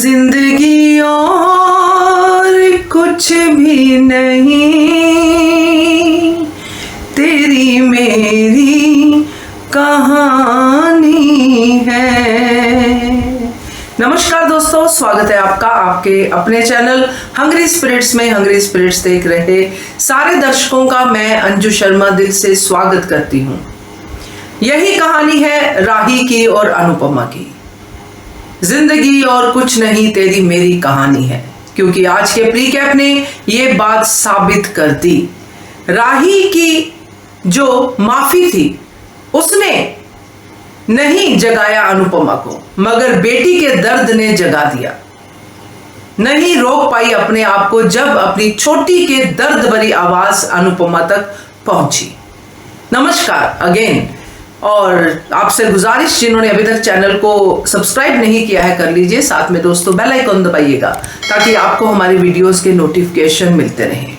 जिंदगी और कुछ भी नहीं, तेरी मेरी कहानी है। नमस्कार दोस्तों, स्वागत है आपका आपके अपने चैनल हंग्री स्पिरिट्स में। हंग्री स्पिरिट्स देख रहे सारे दर्शकों का मैं अंजू शर्मा दिल से स्वागत करती हूँ। यही कहानी है राही की और अनुपमा की। जिंदगी और कुछ नहीं, तेरी मेरी कहानी है, क्योंकि आज के प्रीकैप ने ये बात साबित कर दी। राही की जो माफी थी उसने नहीं जगाया अनुपमा को, मगर बेटी के दर्द ने जगा दिया। नहीं रोक पाई अपने आप को जब अपनी छोटी के दर्द भरी आवाज अनुपमा तक पहुंची। नमस्कार अगेन, और आपसे गुजारिश, जिन्होंने अभी तक चैनल को सब्सक्राइब नहीं किया है कर लीजिए, साथ में दोस्तों बेल आइकन दबाइएगा ताकि आपको हमारी वीडियोस के नोटिफिकेशन मिलते रहें।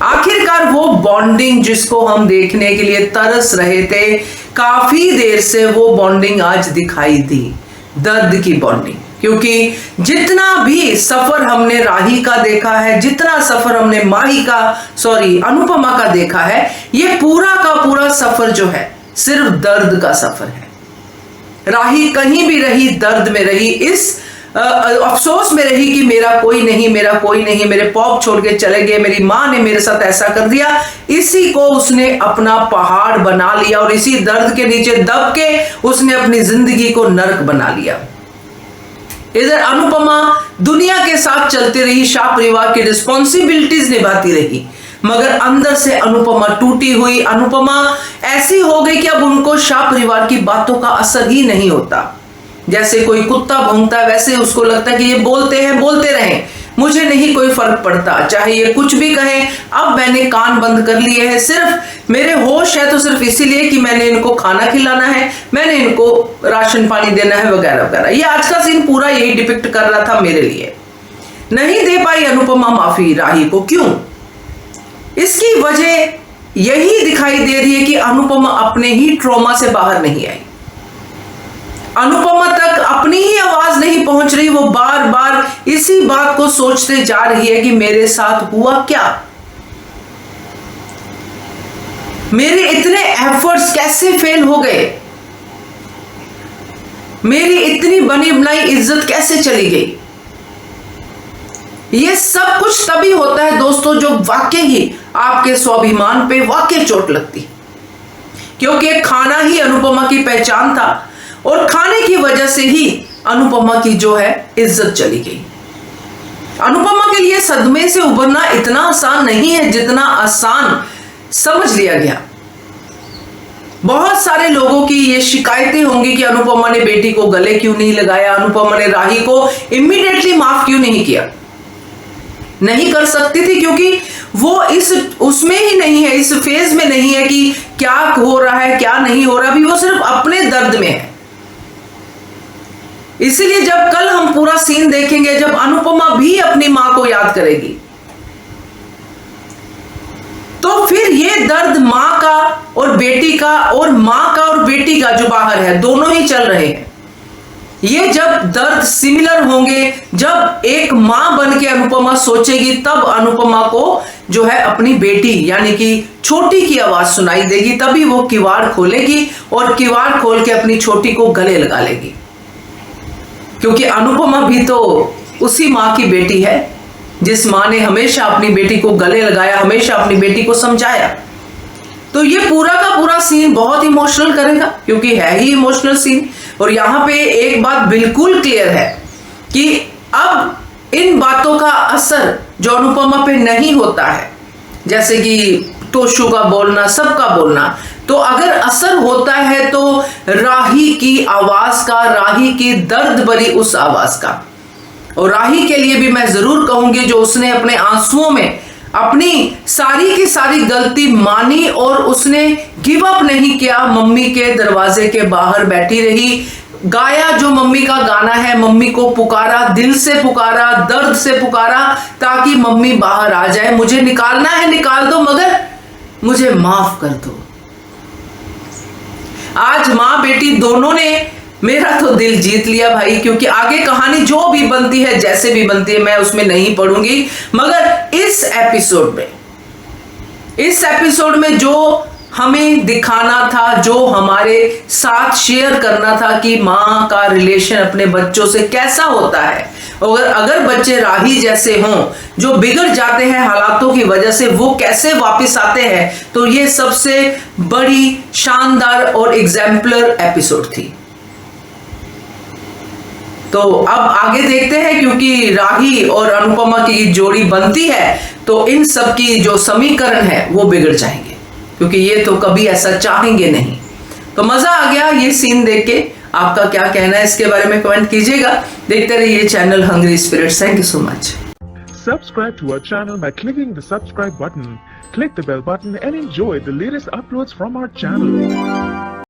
आखिरकार वो बॉन्डिंग जिसको हम देखने के लिए तरस रहे थे काफी देर से, वो बॉन्डिंग आज दिखाई दी, दर्द की बॉन्डिंग। क्योंकि जितना भी सफर हमने राही का देखा है, जितना सफर हमने अनुपमा का देखा है, ये पूरा का पूरा सफर जो है सिर्फ दर्द का सफर है। राही कहीं भी रही दर्द में रही, इस अफसोस में रही कि मेरा कोई नहीं, मेरे पॉप छोड़ के चले गए, मेरी माँ ने मेरे साथ ऐसा कर दिया। इसी को उसने अपना पहाड़ बना लिया और इसी दर्द के नीचे दब के उसने अपनी जिंदगी को नरक बना लिया। इधर अनुपमा दुनिया के साथ चलती रही, शाह परिवार की रिस्पॉन्सिबिलिटीज निभाती रही, मगर अंदर से अनुपमा टूटी हुई। अनुपमा ऐसी हो गई कि अब उनको शाह परिवार की बातों का असर ही नहीं होता। जैसे कोई कुत्ता भौंकता है वैसे उसको लगता है कि ये बोलते हैं, बोलते रहें, मुझे नहीं कोई फर्क पड़ता, चाहे ये कुछ भी कहें, अब मैंने कान बंद कर लिए हैं। सिर्फ मेरे होश है तो सिर्फ इसीलिए कि मैंने इनको खाना खिलाना है, मैंने इनको राशन पानी देना है, वगैरह वगैरह। ये आज का सीन पूरा यही डिपिक्ट कर रहा था मेरे लिए। नहीं दे पाई अनुपमा माफी राही को, क्यों? इसकी वजह यही दिखाई दे रही है कि अनुपमा अपने ही ट्रॉमा से बाहर नहीं आई। अनुपमा तक अपनी ही आवाज नहीं पहुंच रही। वो बार बार इसी बात को सोचते जा रही है कि मेरे साथ हुआ क्या, मेरे इतने एफर्ट्स कैसे फेल हो गए, मेरी इतनी बनी बनाई इज्जत कैसे चली गई। ये सब कुछ तभी होता है दोस्तों जो वाकई ही आपके स्वाभिमान पे वाकई चोट लगती, क्योंकि खाना ही अनुपमा की पहचान था और खाने की वजह से ही अनुपमा की जो है इज्जत चली गई। अनुपमा के लिए सदमे से उभरना इतना आसान नहीं है जितना आसान समझ लिया गया। बहुत सारे लोगों की ये शिकायतें होंगी कि अनुपमा ने बेटी को गले क्यों नहीं लगाया, अनुपमा ने राही को इमीडिएटली माफ क्यों नहीं किया। नहीं कर सकती थी क्योंकि वो उसमें ही नहीं है, इस फेज में नहीं है कि क्या हो रहा है क्या नहीं हो रहा। अभी वो सिर्फ अपने दर्द में है। इसीलिए जब कल हम पूरा सीन देखेंगे, जब अनुपमा भी अपनी मां को याद करेगी, तो फिर ये दर्द मां का और बेटी का, और मां का और बेटी का जो बाहर है, दोनों ही चल रहे हैं। ये जब दर्द सिमिलर होंगे, जब एक मां बन के अनुपमा सोचेगी, तब अनुपमा को जो है अपनी बेटी यानी कि छोटी की आवाज सुनाई देगी, तभी वो किवाड़ खोलेगी और किवाड़ खोल के अपनी छोटी को गले लगा लेगी। क्योंकि अनुपमा भी तो उसी मां की बेटी है जिस मां ने हमेशा अपनी बेटी को गले लगाया, हमेशा अपनी बेटी को समझाया। तो ये पूरा का पूरा सीन बहुत इमोशनल करेगा, क्योंकि है ही इमोशनल सीन। और यहां पे एक बात बिल्कुल क्लियर है कि अब इन बातों का असर जो अनुपमा पे नहीं होता है, जैसे कि तोशु का बोलना, सबका बोलना, तो अगर असर होता है तो राही की आवाज का, राही की दर्द भरी उस आवाज का। और राही के लिए भी मैं जरूर कहूंगी, जो उसने अपने आंसुओं में अपनी सारी की सारी गलती मानी और उसने गिव अप नहीं किया, मम्मी के दरवाजे के बाहर बैठी रही, गाया जो मम्मी का गाना है, मम्मी को पुकारा, दिल से पुकारा, दर्द से पुकारा, ताकि मम्मी बाहर आ जाए। मुझे निकालना है निकाल दो, मगर मुझे माफ कर दो। आज मां बेटी दोनों ने मेरा तो दिल जीत लिया भाई, क्योंकि आगे कहानी जो भी बनती है, जैसे भी बनती है, मैं उसमें नहीं पढ़ूंगी। मगर इस एपिसोड में जो हमें दिखाना था, जो हमारे साथ शेयर करना था कि माँ का रिलेशन अपने बच्चों से कैसा होता है, और अगर बच्चे राही जैसे हों जो बिगड़ जाते हैं हालातों की वजह से, वो कैसे वापस आते हैं, तो ये सबसे बड़ी शानदार और एग्जाम्पलर एपिसोड थी। तो अब आगे देखते हैं, क्योंकि राही और अनुपमा की जोड़ी बनती है तो इन सब की जो समीकरण है वो बिगड़ जाएंगे, क्योंकि ये तो कभी ऐसा चाहेंगे नहीं। तो मजा आ गया ये सीन देख के। आपका क्या कहना है इसके बारे में कमेंट कीजिएगा। देखते रहिए channel hungry spirits. Thank you so much. Subscribe to our channel by clicking the subscribe button. Click the bell button and enjoy the latest uploads from our channel.